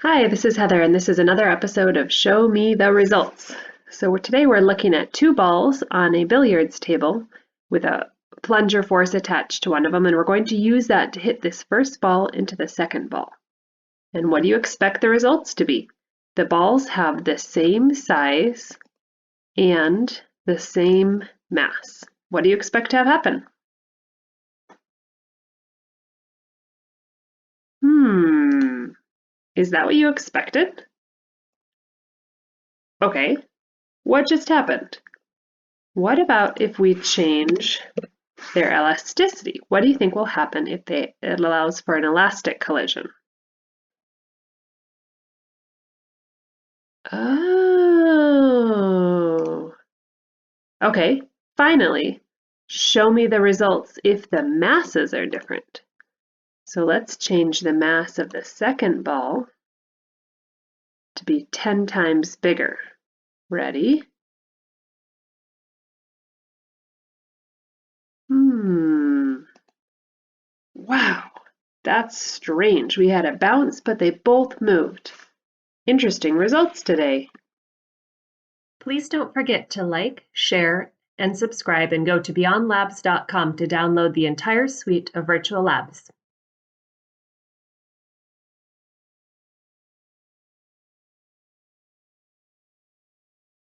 Hi, this is Heather, and this is another episode of Show Me the Results. So today we're looking at two balls on a billiards table with a plunger force attached to one of them, and we're going to use that to hit this first ball into the second ball. And what do you expect the results to be? The balls have the same size and the same mass. What do you expect to have happen? Is that what you expected? Okay, what just happened? What about if we change their elasticity? What do you think will happen if it allows for an elastic collision? Oh. Okay, finally, show me the results if the masses are different. So let's change the mass of the second ball to be 10 times bigger. Ready? Wow, that's strange. We had a bounce, but they both moved. Interesting results today. Please don't forget to like, share, and subscribe, and go to beyondlabs.com to download the entire suite of virtual labs.